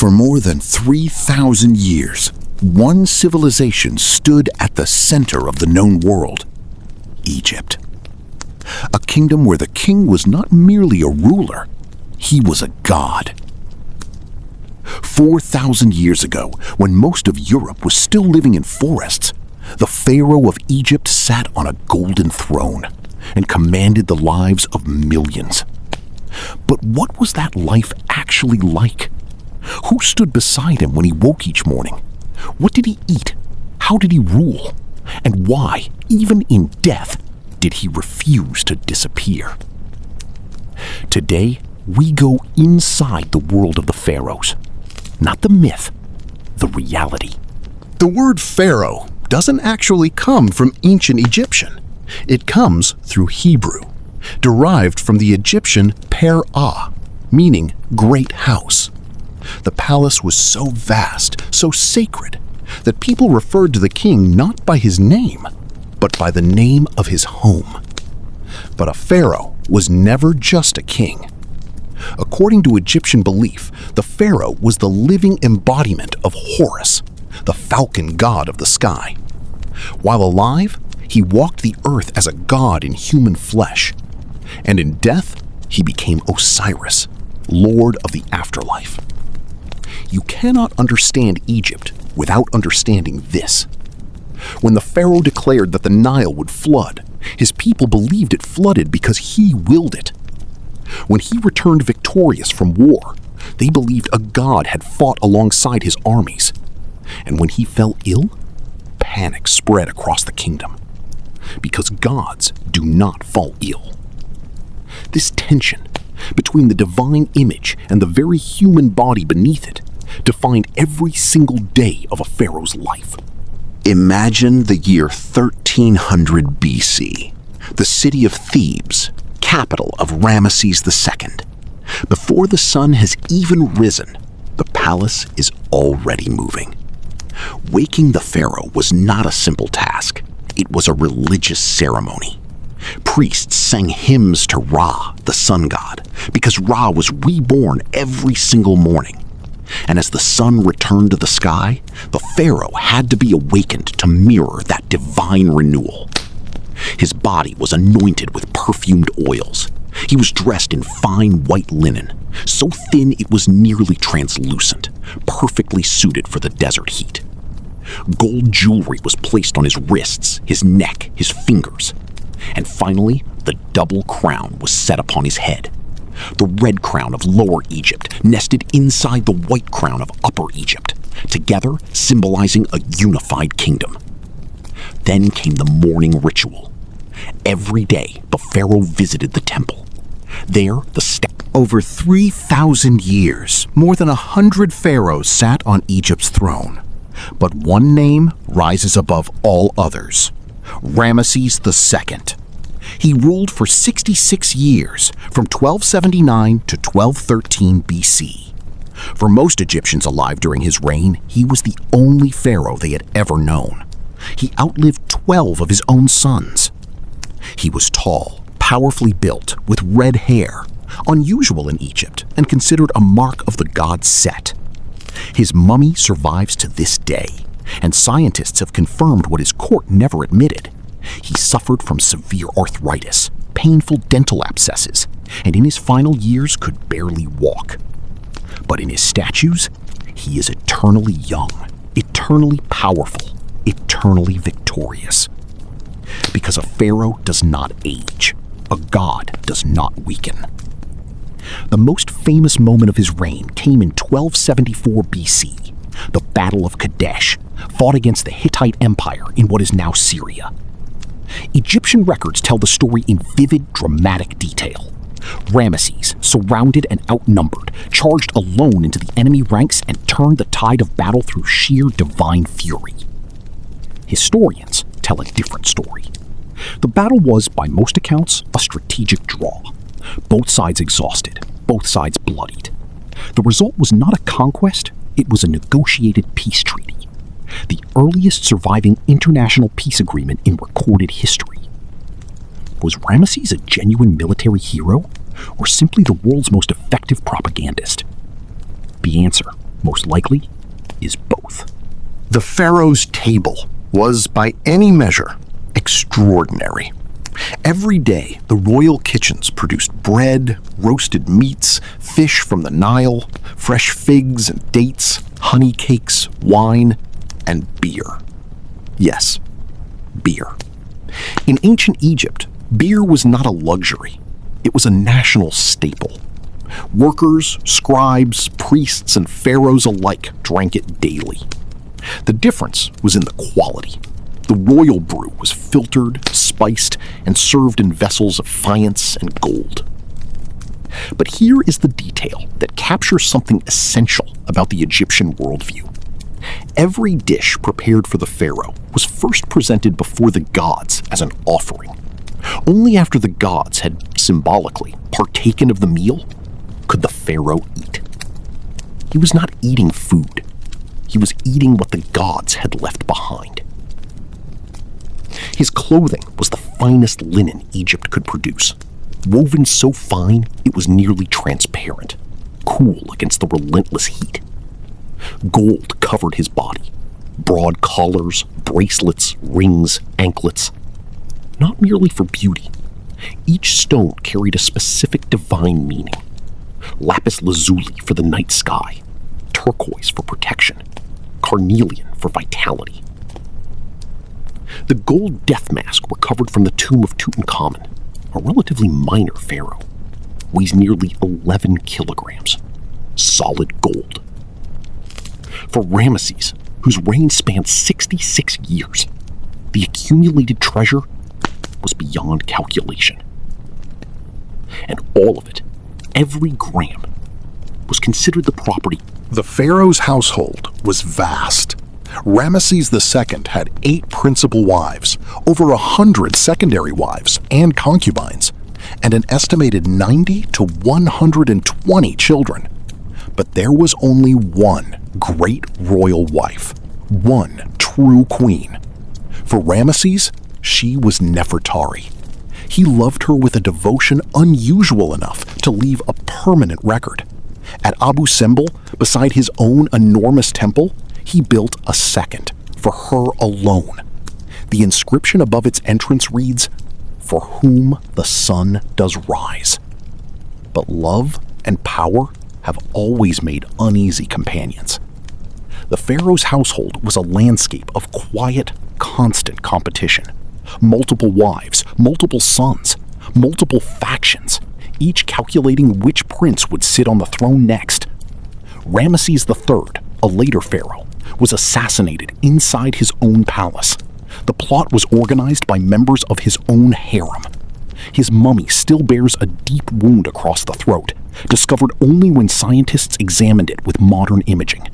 For more than 3,000 years, one civilization stood at the center of the known world: Egypt. A kingdom where the king was not merely a ruler, he was a god. 4,000 years ago, when most of Europe was still living in forests, the Pharaoh of Egypt sat on a golden throne and commanded the lives of millions. But what was that life actually like? Who stood beside him when he woke each morning? What did he eat? How did he rule? And why, even in death, did he refuse to disappear? Today, we go inside the world of the pharaohs. Not the myth, the reality. The word pharaoh doesn't actually come from ancient Egyptian. It comes through Hebrew, derived from the Egyptian per-ah, meaning great house. The palace was so vast, so sacred, that people referred to the king not by his name, but by the name of his home. But a pharaoh was never just a king. According to Egyptian belief, the pharaoh was the living embodiment of Horus, the falcon god of the sky. While alive, he walked the earth as a god in human flesh. And in death, he became Osiris, lord of the afterlife. You cannot understand Egypt without understanding this. When the pharaoh declared that the Nile would flood, his people believed it flooded because he willed it. When he returned victorious from war, they believed a god had fought alongside his armies. And when he fell ill, panic spread across the kingdom. Because gods do not fall ill. This tension between the divine image and the very human body beneath it defined every single day of a pharaoh's life. Imagine the year 1300 BC, the city of Thebes, capital of Ramesses II. Before the sun has even risen, the palace is already moving. Waking the pharaoh was not a simple task. It was a religious ceremony. Priests sang hymns to Ra, the sun god, because Ra was reborn every single morning. And as the sun returned to the sky, the pharaoh had to be awakened to mirror that divine renewal. His body was anointed with perfumed oils. He was dressed in fine white linen, so thin it was nearly translucent, perfectly suited for the desert heat. Gold jewelry was placed on his wrists, his neck, his fingers. And finally, the double crown was set upon his head. The red crown of Lower Egypt nested inside the white crown of Upper Egypt, together symbolizing a unified kingdom. Then came the morning ritual. Every day, the pharaoh visited the temple. There, Over 3,000 years, more than 100 pharaohs sat on Egypt's throne. But one name rises above all others: Ramesses II. He ruled for 66 years, from 1279 to 1213 BC. For most Egyptians alive during his reign, he was the only pharaoh they had ever known. He outlived 12 of his own sons. He was tall, powerfully built, with red hair, unusual in Egypt and considered a mark of the god Set. His mummy survives to this day, and scientists have confirmed what his court never admitted. He suffered from severe arthritis, painful dental abscesses, and in his final years could barely walk. But in his statues, he is eternally young, eternally powerful, eternally victorious. Because a pharaoh does not age, a god does not weaken. The most famous moment of his reign came in 1274 BC, the Battle of Kadesh, fought against the Hittite Empire in what is now Syria. Egyptian records tell the story in vivid, dramatic detail. Ramesses, surrounded and outnumbered, charged alone into the enemy ranks and turned the tide of battle through sheer divine fury. Historians tell a different story. The battle was, by most accounts, a strategic draw. Both sides exhausted, both sides bloodied. The result was not a conquest, it was a negotiated peace treaty. The earliest surviving international peace agreement in recorded history. Was Ramesses a genuine military hero, or simply the world's most effective propagandist? The answer most likely, is both. The Pharaoh's table was, by any measure, extraordinary. Every day, the royal kitchens produced bread, roasted meats, fish from the Nile, fresh figs and dates, honey cakes, wine, and beer. Yes, beer. In ancient Egypt, beer was not a luxury. It was a national staple. Workers, scribes, priests, and pharaohs alike drank it daily. The difference was in the quality. The royal brew was filtered, spiced, and served in vessels of faience and gold. But here is the detail that captures something essential about the Egyptian worldview. Every dish prepared for the pharaoh was first presented before the gods as an offering. Only after the gods had symbolically partaken of the meal could the pharaoh eat. He was not eating food. He was eating what the gods had left behind. His clothing was the finest linen Egypt could produce, woven so fine it was nearly transparent, cool against the relentless heat. Gold covered his body, broad collars, bracelets, rings, anklets. Not merely for beauty. Each stone carried a specific divine meaning. Lapis lazuli for the night sky, turquoise for protection, carnelian for vitality. The gold death mask recovered from the tomb of Tutankhamun, a relatively minor pharaoh, weighs nearly 11 kilograms. Solid gold. For Ramesses, whose reign spanned 66 years, the accumulated treasure was beyond calculation. And all of it, every gram, was considered the property. The pharaoh's household was vast. Ramesses II had 8 principal wives, over 100 secondary wives and concubines, and an estimated 90 to 120 children. But there was only one great royal wife, one true queen. For Ramesses, she was Nefertari. He loved her with a devotion unusual enough to leave a permanent record. At Abu Simbel, beside his own enormous temple, he built a second, for her alone. The inscription above its entrance reads, "For whom the sun does rise." But love and power have always made uneasy companions. The pharaoh's household was a landscape of quiet, constant competition. Multiple wives, multiple sons, multiple factions, each calculating which prince would sit on the throne next. Ramesses III, a later pharaoh, was assassinated inside his own palace. The plot was organized by members of his own harem. His mummy still bears a deep wound across the throat, discovered only when scientists examined it with modern imaging.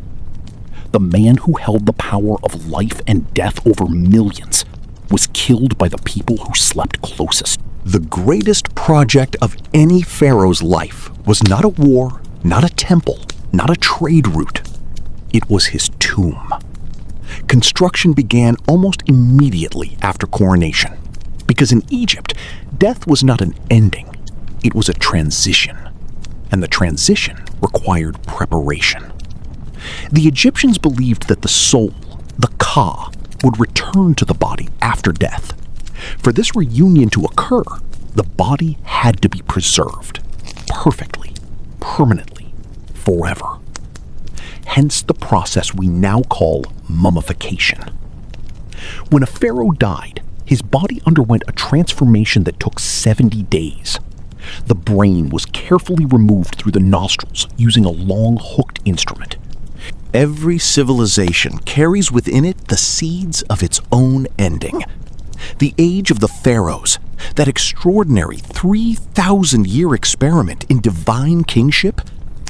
The man who held the power of life and death over millions was killed by the people who slept closest. The greatest project of any pharaoh's life was not a war, not a temple, not a trade route. It was his tomb. Construction began almost immediately after coronation, because in Egypt, death was not an ending, it was a transition, and the transition required preparation. The Egyptians believed that the soul, the Ka, would return to the body after death. For this reunion to occur, the body had to be preserved, perfectly, permanently, forever. Hence the process we now call mummification. When a pharaoh died, his body underwent a transformation that took 70 days. The brain was carefully removed through the nostrils using a long hooked instrument. Every civilization carries within it the seeds of its own ending. The age of the pharaohs, that extraordinary 3,000-year experiment in divine kingship,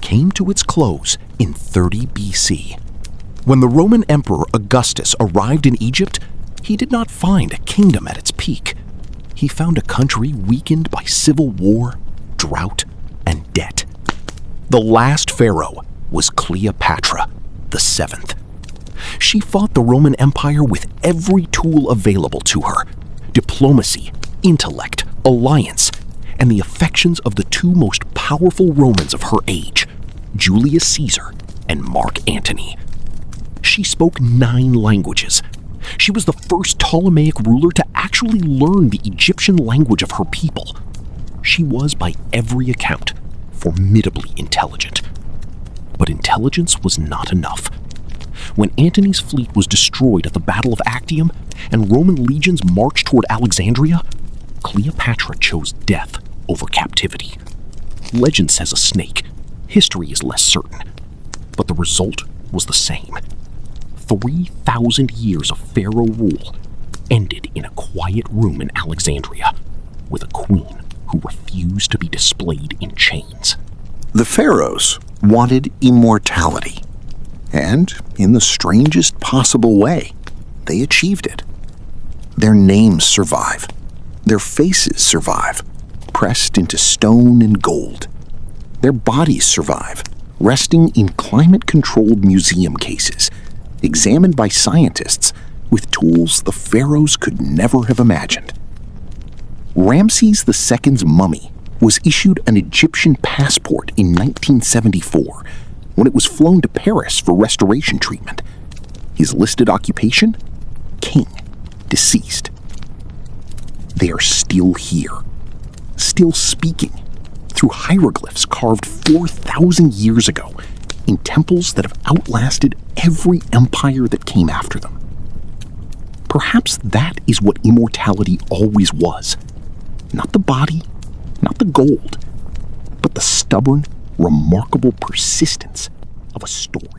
came to its close in 30 BC. When the Roman Emperor Augustus arrived in Egypt, he did not find a kingdom at its peak. He found a country weakened by civil war, drought, and debt. The last pharaoh was Cleopatra, the 7th. She fought the Roman Empire with every tool available to her: diplomacy, intellect, alliance, and the affections of the two most powerful Romans of her age, Julius Caesar and Mark Antony. She spoke 9 languages. She was the first Ptolemaic ruler to actually learn the Egyptian language of her people. She was, by every account, formidably intelligent. But intelligence was not enough. When Antony's fleet was destroyed at the Battle of Actium and Roman legions marched toward Alexandria, Cleopatra chose death over captivity. Legend says a snake. History is less certain. But the result was the same. 3,000 years of Pharaoh rule ended in a quiet room in Alexandria with a queen who refused to be displayed in chains. The pharaohs wanted immortality, and in the strangest possible way, they achieved it. Their names survive. Their faces survive, pressed into stone and gold. Their bodies survive, resting in climate-controlled museum cases, examined by scientists with tools the pharaohs could never have imagined. Ramesses II's mummy was issued an Egyptian passport in 1974 when it was flown to Paris for restoration treatment. His listed occupation? King, deceased. They are still here, still speaking, through hieroglyphs carved 4,000 years ago in temples that have outlasted every empire that came after them. Perhaps that is what immortality always was. Not the body, not the gold, but the stubborn, remarkable persistence of a story.